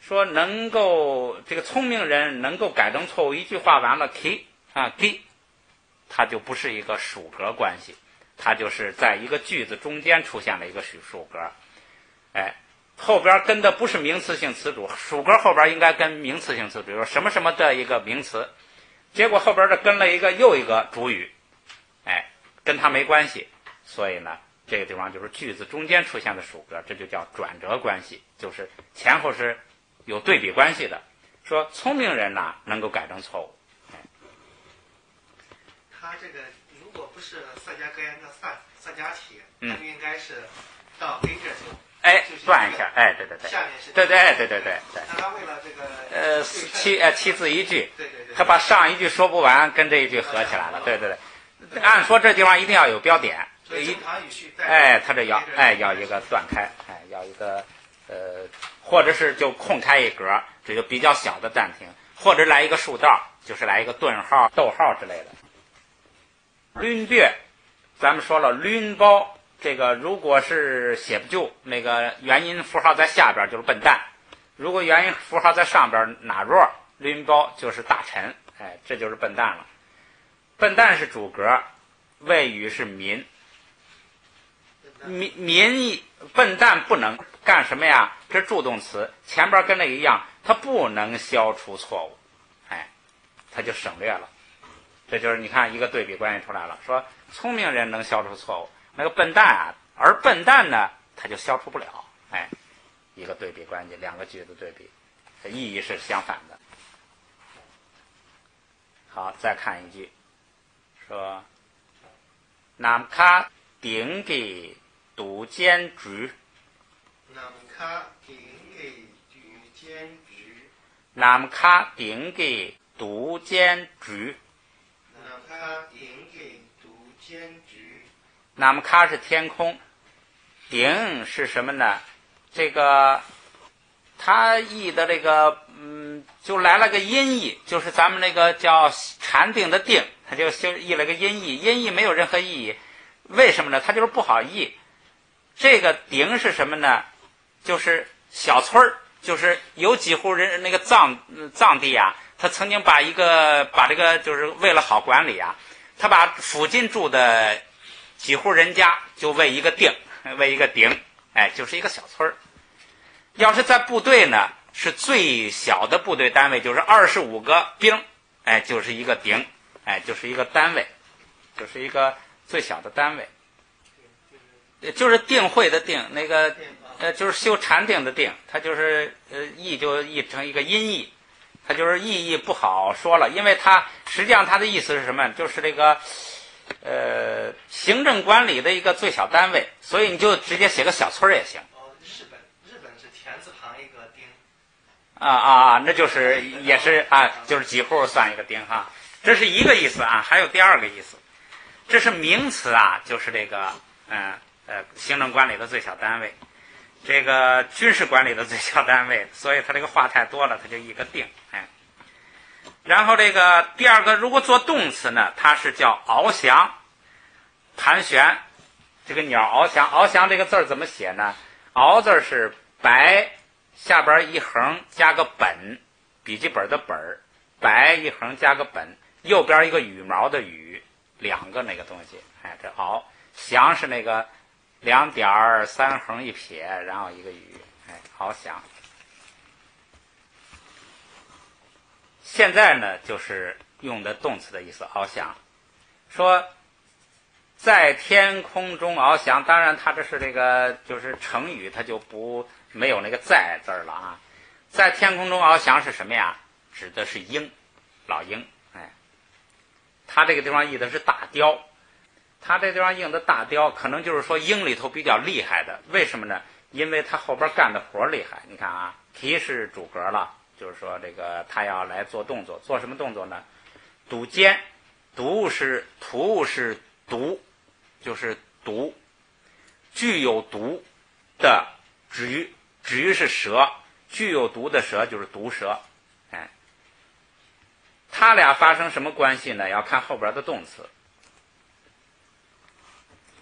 说能够这个聪明人能够改正错误，一句话完了 k 啊 k， 它就不是一个属格关系，它就是在一个句子中间出现了一个属格。后边跟的不是名词性词组，属格后边应该跟名词性词组，比如说什么什么的一个名词，结果后边的跟了又一个主语，跟它没关系，所以呢这个地方就是句子中间出现的属格，这就叫转折关系，就是前后是有对比关系的。说聪明人呢能够改正错误。他这个如果不是萨迦格言的萨迦体，他就应该是到 A 这就断一下，对，下面是对。那他为了这个七字一句，对，他把上一句说不完跟这一句合起来了，对。按说这地方一定要有标点，所以正常语序他这要一个断开，要一个或者是就空开一格，这就比较小的暂停，或者来一个竖道，就是来一个顿号、逗号之类的。抡别，咱们说了抡包。这个如果是写不就那个元音符号在下边就是笨蛋，如果元音符号在上边哪弱，抡包就是大臣，这就是笨蛋了。笨蛋是主格，谓语是民。笨蛋不能干什么呀？这是助动词，前边跟那一样，它不能消除错误，它就省略了。这就是你看一个对比关系出来了，说聪明人能消除错误，那个笨蛋啊，而笨蛋呢，他就消除不了。一个对比关系，两个句子对比，意义是相反的。好，再看一句，说南卡顶给独间局，南卡顶给独间局，南卡顶给独间局，南卡顶给独间局。那么卡是天空，顶是什么呢？这个它译的这个就来了个音译，就是咱们那个叫禅定的定，它就译了个音译，音译没有任何意义。为什么呢？它就是不好译。这个顶是什么呢？就是小村儿，就是有几户人那个藏地啊，他曾经把这个就是为了好管理啊，他把附近住的几户人家就为一个定，为一个顶，就是一个小村儿。要是在部队呢，是最小的部队单位，就是25个兵，就是一个顶，就是一个单位，就是一个最小的单位，就是定会的定，那个就是修禅定的定，它就是译就译成一个音译，它就是意义不好说了，因为它实际上它的意思是什么？就是这个行政管理的一个最小单位，所以你就直接写个小村也行。日本是田字旁一个丁。那就是也是就是几户算一个丁哈，这是一个意思啊。还有第二个意思，这是名词啊，就是这个行政管理的最小单位，这个军事管理的最小单位，所以它这个话太多了，它就一个定。然后这个第二个，如果做动词呢，它是叫翱翔、盘旋。这个鸟翱翔，翱翔这个字怎么写呢？翱字是白下边一横加个本，笔记本的本，白一横加个本，右边一个羽毛的羽，两个那个东西。这翱翔是那个2点3横一撇，然后一个羽，翱翔。现在呢，就是用的动词的意思，翱翔。说在天空中翱翔，当然它这是这个就是成语，它就没有那个在字了啊。在天空中翱翔是什么呀？指的是鹰，老鹰。它这个地方译的是大雕，它这地方用的大雕，可能就是说鹰里头比较厉害的。为什么呢？因为他后边干的活厉害。你看啊，题是主格了，就是说这个他要来做动作，做什么动作呢？堵肩，毒是毒，就是毒，具有毒的菊是蛇，具有毒的蛇就是毒蛇。哎，他俩发生什么关系呢？要看后边的动词，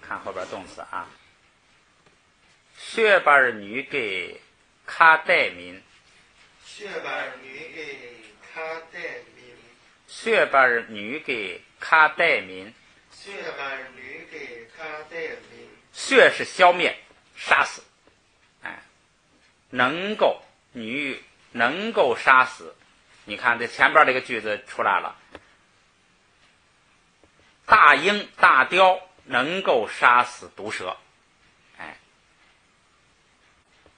看后边动词啊。薛巴尔女给卡代民，薛巴尔女给卡代民，薛巴尔女给卡代民，薛巴尔女给卡代民。薛是消灭、杀死，哎，能够女能够杀死。你看这前边这个句子出来了，大鹰、大雕能够杀死毒蛇，哎，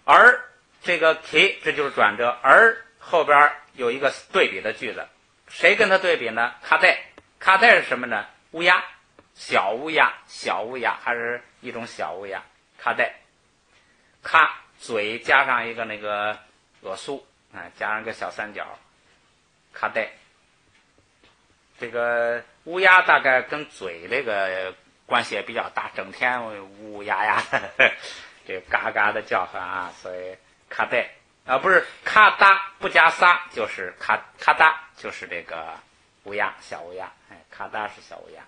而这个题这就是转折，而后边有一个对比的句子，谁跟他对比呢？卡带是什么呢？乌鸦，小乌鸦还是一种小乌鸦，卡带，卡嘴加上一个那个俄苏，哎，加上一个小三角，卡带。这个乌鸦大概跟嘴这个关系也比较大，整天呜呜呀呀的，这个嘎嘎的叫唤啊，所以卡带啊，不是咔嗒不加撒，就是咔嗒，就是这个乌鸦，小乌鸦，哎，咔嗒是小乌鸦，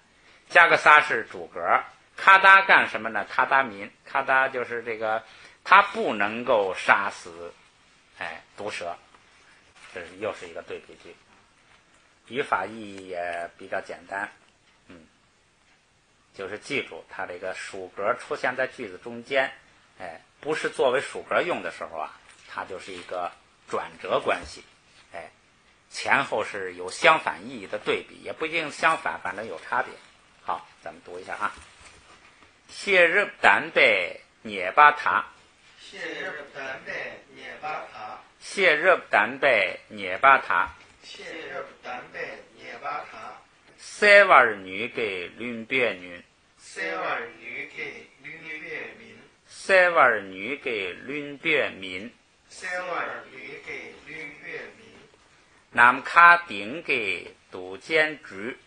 加个撒是主格，咔嗒干什么呢？咔嗒民，咔嗒就是这个，它不能够杀死，哎，毒蛇，这又是一个对比句。语法意义也比较简单，就是记住它这个属格出现在句子中间，哎，不是作为属格用的时候啊，它就是一个转折关系，哎，前后是有相反意义的对比，也不一定相反，反正有差别。好，咱们读一下啊。谢日丹贝涅巴塔，谢日丹贝涅巴塔，谢日丹贝涅巴塔。谢日丹贝涅巴塔，塞瓦尔女给伦别女，塞瓦尔女给伦别民，塞瓦尔女给伦别民，塞瓦尔女给伦别民，南卡丁给杜坚局，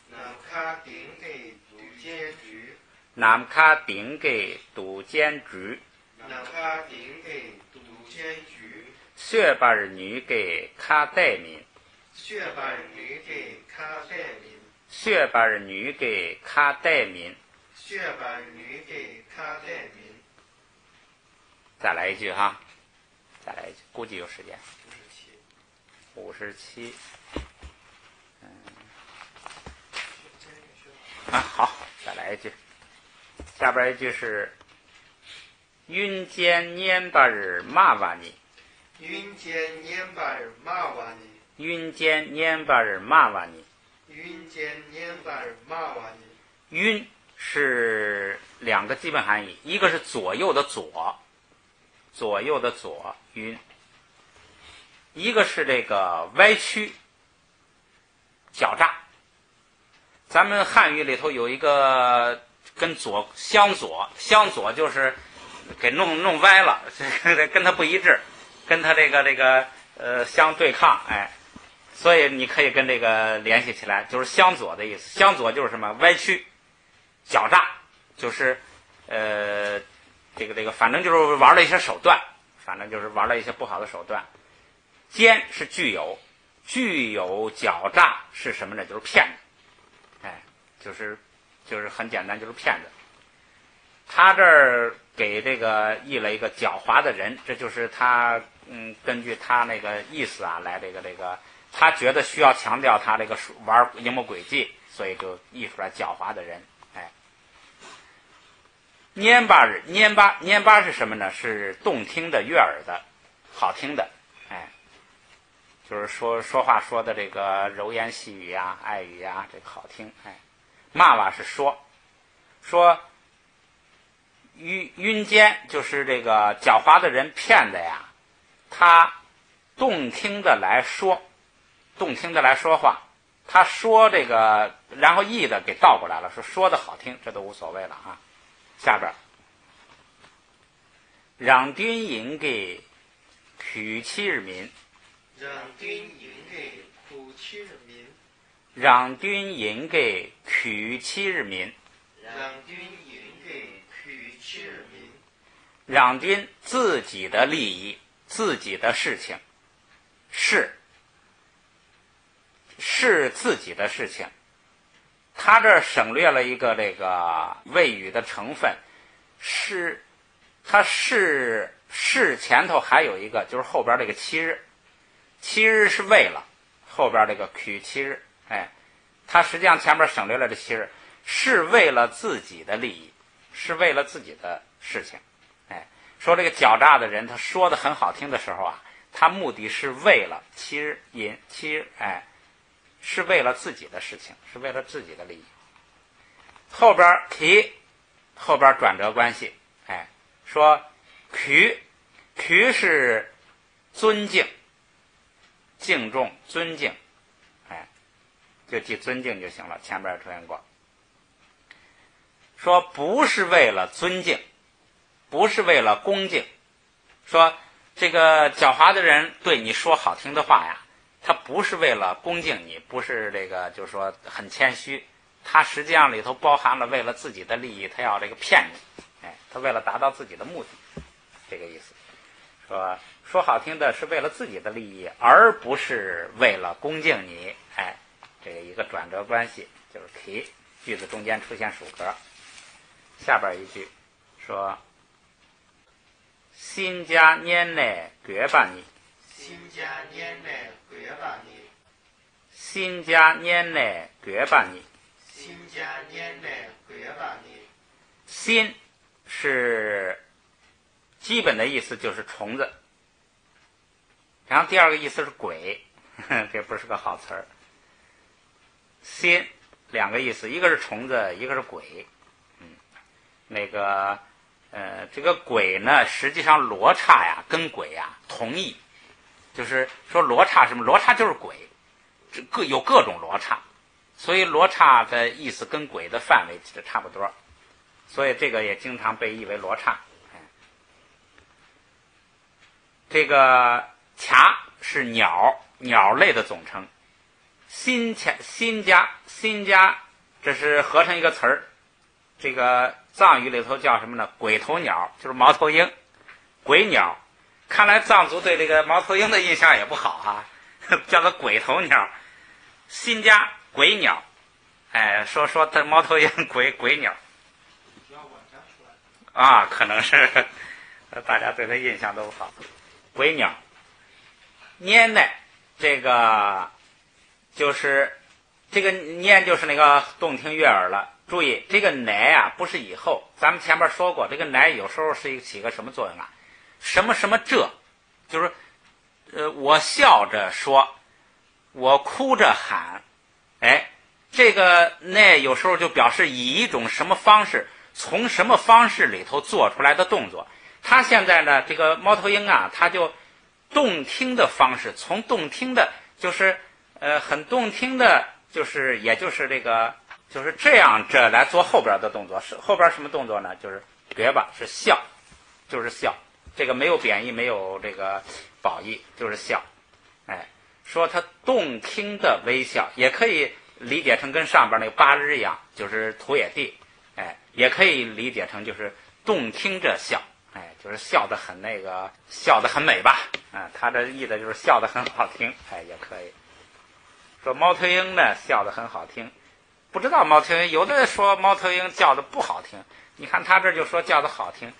南卡丁给杜坚局，南卡丁给杜坚局，南卡丁给杜坚局，薛巴尔女给卡代民，薛巴尔女给卡代民，薛巴尔女给卡代民。薛巴尔女给卡代民。再来一句哈，再来一句，估计有时间。57。 57。好，再来一句。下边一句是云间年巴尔马瓦尼，云间年巴尔马瓦尼，云间年巴尔马瓦尼。云间年巴尔马瓦尼。晕是两个基本含义，一个是左右的左，左右的左晕，一个是这个歪曲狡诈。咱们汉语里头有一个跟左相左就是给弄歪了，跟它不一致，跟它这个相对抗，哎，所以你可以跟这个联系起来，就是相左的意思。相左就是什么？歪曲、狡诈，就是这个反正就是玩了一些手段，反正就是玩了一些不好的手段。奸是具有狡诈是什么呢？就是骗子，哎，就是很简单，就是骗子。他这儿给这个译了一个狡猾的人，这就是他根据他那个意思啊来这个他觉得需要强调他这个玩阴谋诡计，所以就译出来狡猾的人。哎，蔫巴是什么呢？是动听的、悦耳的、好听的。哎，就是说话说的这个柔言细语啊、爱语啊，这个好听。哎，骂吧是说晕奸，就是这个狡猾的人骗子呀，他动听的来说话，他说这个，然后译的给倒过来了，说的好听，这都无所谓了啊。下边让军营给苦其日民，让军营给苦其日民，让军营给苦其日民，让军营给苦其日民，让军自己的利益、自己的事情是自己的事情。他这儿省略了一个这个谓语的成分，它是前头还有一个，就是后边这个七日，七日是为了，后边这个苦七日，他实际上前面省略了这七日，是为了自己的利益，是为了自己的事情。说这个狡诈的人，他说的很好听的时候啊，他目的是为了七日引七日，是为了自己的事情，是为了自己的利益。后边提，后边转折关系，说苦是尊敬、敬重、尊敬，就记尊敬就行了，前边出现过。说不是为了尊敬，不是为了恭敬，说这个狡猾的人对你说好听的话呀，他不是为了恭敬你，不是这个就是说很谦虚，他实际上里头包含了为了自己的利益，他要这个骗你，他为了达到自己的目的，这个意思。说好听的是为了自己的利益，而不是为了恭敬你，这个一个转折关系，就是题句子中间出现属格。下边一句说新家年内绝把你，新家年内绝把你，新家年内绝把你，新家年内绝把你。新是基本的意思就是虫子，然后第二个意思是鬼，这不是个好词儿。新两个意思，一个是虫子，一个是鬼。这个鬼呢，实际上罗刹呀跟鬼呀同义，就是说罗刹什么？罗刹就是鬼，有各种罗刹，所以罗刹的意思跟鬼的范围其实差不多，所以这个也经常被译为罗刹。这个蛤是鸟类的总称，新家这是合成一个词儿，这个藏语里头叫什么呢？鬼头鸟，就是猫头鹰，鬼鸟。看来藏族对这个猫头鹰的印象也不好啊，叫做鬼头鸟。新家鬼鸟，说它猫头鹰鬼鸟啊，可能是大家对它印象都不好。鬼鸟，年呢，这个就是这个年就是那个动听悦耳了。注意这个乃啊，不是以后，咱们前面说过，这个乃有时候是起个什么作用啊？什么什么这，就是我笑着说，我哭着喊，这个乃有时候就表示以一种什么方式，从什么方式里头做出来的动作。他现在呢，这个猫头鹰啊，他就动听的方式，从动听的，就是很动听的，就是也就是这个。就是这样着来做后边的动作，是后边什么动作呢？就是别吧，是笑，就是笑，这个没有贬义，没有这个褒义，就是笑。说他动听的微笑，也可以理解成跟上边那个八日一样，就是土野地，也可以理解成就是动听着笑，就是笑得很笑得很美吧，他的意思就是笑得很好听，也可以说猫头鹰呢笑得很好听。不知道猫头鹰，有的说猫头鹰叫的不好听，你看他这就说叫的好听。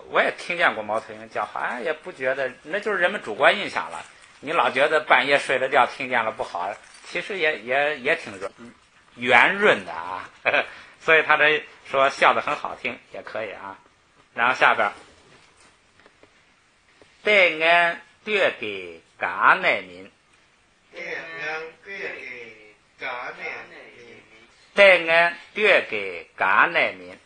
我也听见过猫头鹰叫，好像也不觉得，那就是人们主观印象了。你老觉得半夜睡了觉听见了不好，其实也挺圆润的啊。所以他这说笑的很好听也可以啊。然后下边，对俺对给嘎乃民，对俺对给嘎乃民，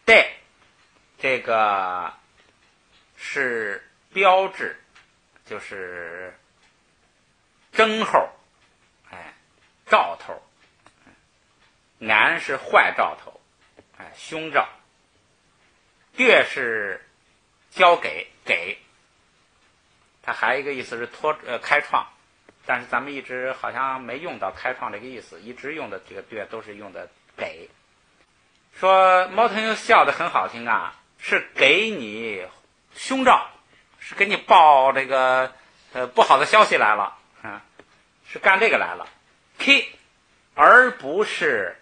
对，这个是标志，就是征候，兆头。俺是坏兆头，胸罩。对是交给，它还有一个意思是开创，但是咱们一直好像没用到开创这个意思，一直用的这个对都是用的给。说猫头鹰笑得很好听啊，是给你胸罩，是给你报这个不好的消息来了啊，是干这个来了。K， 而不是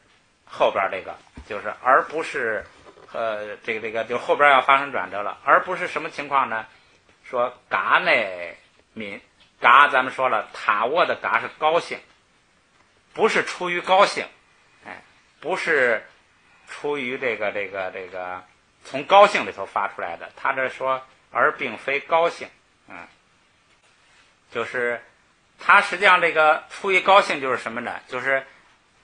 后边这个，就是而不是这个就后边要发生转折了，而不是什么情况呢？说嘎内民，嘎咱们说了，塔沃的嘎是高兴，不是出于高兴，不是出于这个从高兴里头发出来的。他这说而并非高兴，就是他实际上这个出于高兴就是什么呢？就是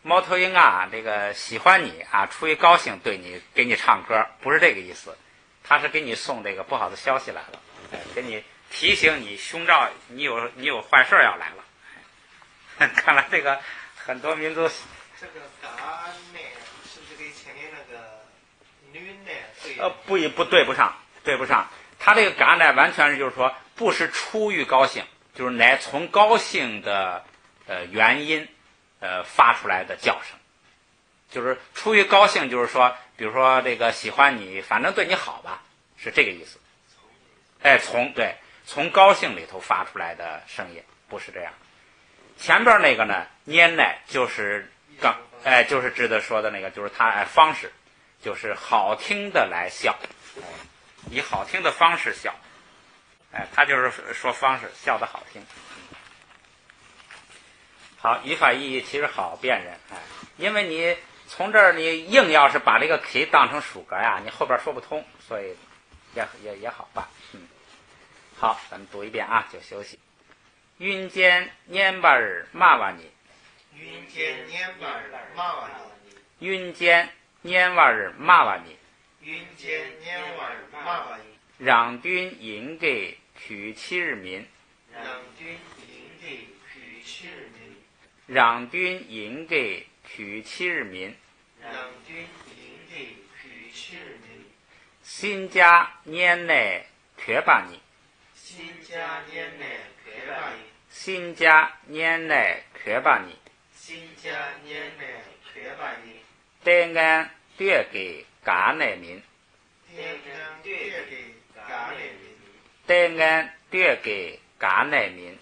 猫头鹰啊，这个喜欢你啊，出于高兴对你给你唱歌，不是这个意思，他是给你送这个不好的消息来了，给你提醒你胸罩你有坏事要来了。看来这个很多民族这个嘎呢，是不是跟前面那个女呢不对不上，他这个嘎呢完全是就是说不是出于高兴，就是乃从高兴的原因发出来的叫声，就是出于高兴，就是说比如说这个喜欢你，反正对你好吧，是这个意思。从高兴里头发出来的声音，不是这样。前边那个呢，拈呢就是就是指的说的那个，就是他方式，就是好听的来笑，以好听的方式笑，他就是说方式笑得好听。好，语法意义其实好辨认，因为你从这儿你硬要是把这个 K 当成属格呀，你后边说不通，所以也好办。好，咱们读一遍啊，就休息。云间年巴尔马瓦尼，云间年巴尔马瓦尼，云间年瓦尔马瓦尼，云间年瓦尔马瓦尼，让军营给取其日民，让军营给取其日民，让军营给取其日民，让军营给取其日民，新家年内缺巴尼，新家年内缺巴尼，新家年内缺巴尼，新家年内缺巴尼，对岸对给嘎内民，对岸对给嘎内民，对岸对给嘎内民，